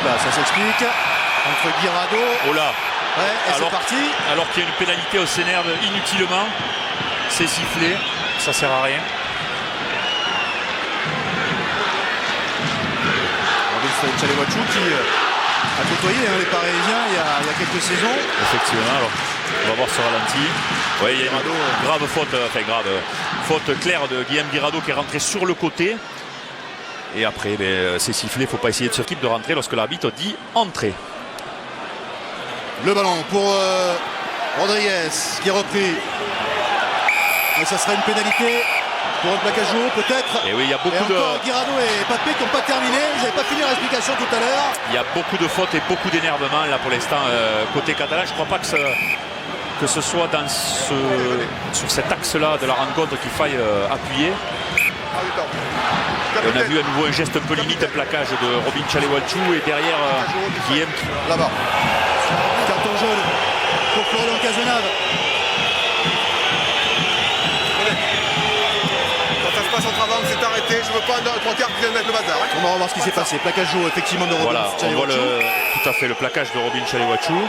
là, ça s'explique. Entre Guirado. Oh là. Ouais, et c'est parti. Alors qu'il y a une pénalité, on s'énerve inutilement. C'est sifflé, ça sert à rien. Robin Chalewatchou qui a côtoyé les Parisiens il y a quelques saisons. Effectivement, alors on va voir ce ralenti. Oui, il y a une grave faute, faute claire de Guillaume Guirado qui est rentré sur le côté. Et après, c'est sifflé, il ne faut pas essayer de s'occuper de rentrer lorsque l'arbitre dit entrée. Le ballon pour Rodriguez qui est repris. Et ça sera une pénalité pour un plaquage haut peut-être. Et oui, il y a beaucoup de... Guirado et Papé qui n'ont pas terminé. Ils n'avaient pas fini leur explication tout à l'heure. Il y a beaucoup de fautes et beaucoup d'énervement là pour l'instant côté catalan. Je ne crois pas que ce soit sur cet axe-là de la rencontre qu'il faille appuyer. Et on a vu à nouveau un geste un peu limite, un plaquage de Robin Chalewatchou et derrière Guillaume. Là-bas. Carton jaune pour Florian Cazenave. Quand ça se passe entre avant, c'est arrêté. Je veux pas un 3 quarts qui viennent mettre le bazar. On va voir ce qui s'est passé. Plaquage jaune effectivement de Robin Chalewatchou. On voit tout à fait le plaquage de Robin Chalewatchou.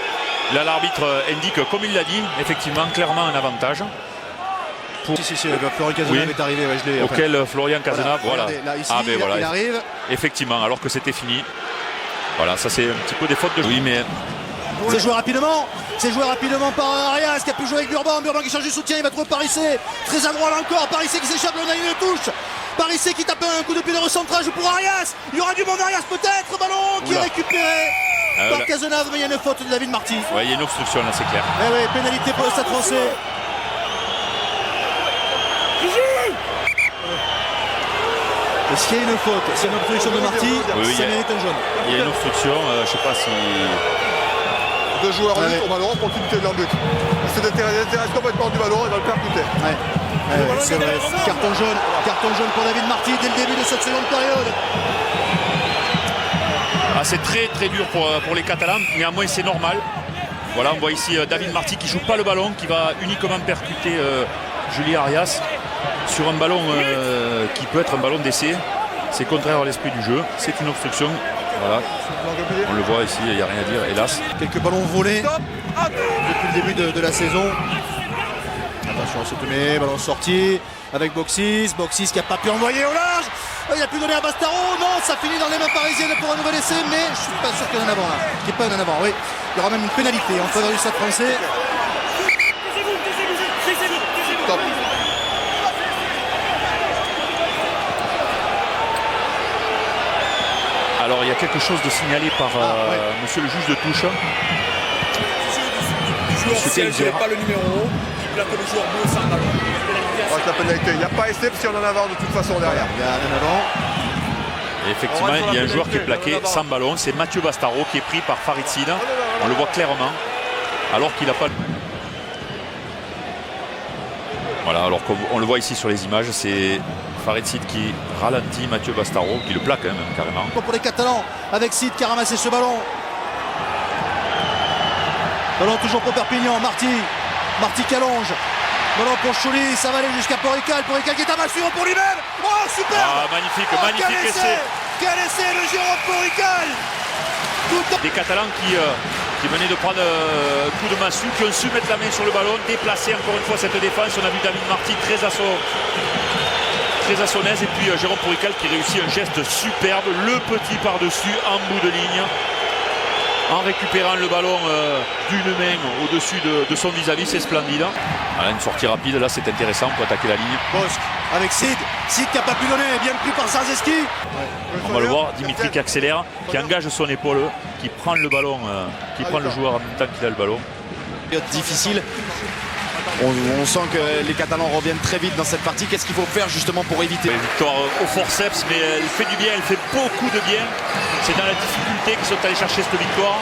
Là l'arbitre indique, comme il l'a dit, effectivement clairement un avantage. Si, Florian Cazenave est arrivé, ouais, je l'ai. Auquel Florian Cazenave, voilà. Là, ici, voilà. Il arrive. Effectivement, alors que c'était fini. Voilà, ça c'est un petit peu des fautes de jeu. Oui, mais... C'est joué rapidement. C'est joué rapidement par Arias qui a pu jouer avec Burban. Burban qui change de soutien, il va trouver Parissé. Très à droit là encore. Parissé qui s'échappe, on a une touche. Parissé qui tape un coup de pied de recentrage pour Arias. Il y aura du monde Arias peut-être. Ballon qui est récupéré par Cazenave, mais il y a une faute de David Marty. Ouais, il y a une obstruction là, c'est clair. Eh oui, pénalité pour le Stade Français. Est-ce qu'il y a une faute? C'est une obstruction de Marty, ça mérite un jaune. Il y a une obstruction, je ne sais pas si... Deux joueurs lutte au ballon pour continuité de leur but. C'est d'intérêt complètement du ballon, il va le percuter. C'est vrai. Carton jaune pour David Marty dès le début de cette seconde période. C'est très très dur pour les Catalans, néanmoins c'est normal. Voilà, on voit ici David Marty qui ne joue pas le ballon, qui va uniquement percuter Julie Arias sur un ballon qui peut être un ballon d'essai. C'est contraire à l'esprit du jeu, c'est une obstruction. Voilà, on le voit ici, il n'y a rien à dire, hélas. Quelques ballons volés depuis le début de la saison. Attention à se tourner, ballon sorti avec Boxis qui n'a pas pu envoyer au large. Il a pu donner à Bastaro, non, ça finit dans les mains parisiennes pour un nouvel essai, mais je ne suis pas sûr qu'il y en a un avant là. Qu'il n'y ait pas un en avant, oui. Il y aura même une pénalité en faveur du Stade Français. Stop. Alors il y a quelque chose de signalé par monsieur le juge de touche. Si elle n'a pas le numéro, il plaque le joueur bleu sans ballon. La pénalité. Il n'y a pas essai parce qu'il y en a un avant de toute façon derrière. Il y a un avant. Et effectivement, il y a un joueur qui est plaqué sans ballon. C'est Mathieu Bastaro qui est pris par Farid Sid. On le voit clairement. Alors qu'il n'a pas... Voilà, alors qu'on le voit ici sur les images, c'est Farid Sid qui ralentit Mathieu Bastaro, qui le plaque même carrément. Pour les Catalans, avec Sid qui a ramassé ce ballon. Ballon toujours pour Perpignan, Marty qui allonge. Ballon pour Chouli, ça va aller jusqu'à Porical qui est à mal suivant pour lui-même. Oh super. Magnifique, magnifique magnifique essai. Quel essai le Jérôme Porical. Des Catalans qui venaient de prendre un coup de massue, qui ont su mettre la main sur le ballon, déplacer encore une fois cette défense. On a vu David Marty très à son aise, et puis Jérôme Porical qui réussit un geste superbe, le petit par-dessus en bout de ligne, en récupérant le ballon d'une main au-dessus de son vis-à-vis. C'est splendide. Voilà, une sortie rapide, là c'est intéressant pour attaquer la ligne. Bosque avec Sid qui n'a pas pu donner, bien plus par Sarzeski. On va le voir, Dimitri qui accélère, qui engage son épaule, qui prend le ballon, qui prend le joueur en même temps qu'il a le ballon. Difficile. On sent que les Catalans reviennent très vite dans cette partie. Qu'est-ce qu'il faut faire justement pour éviter? Victoire au forceps, mais elle fait du bien, elle fait beaucoup de bien. C'est dans la difficulté qu'ils sont allés chercher cette victoire.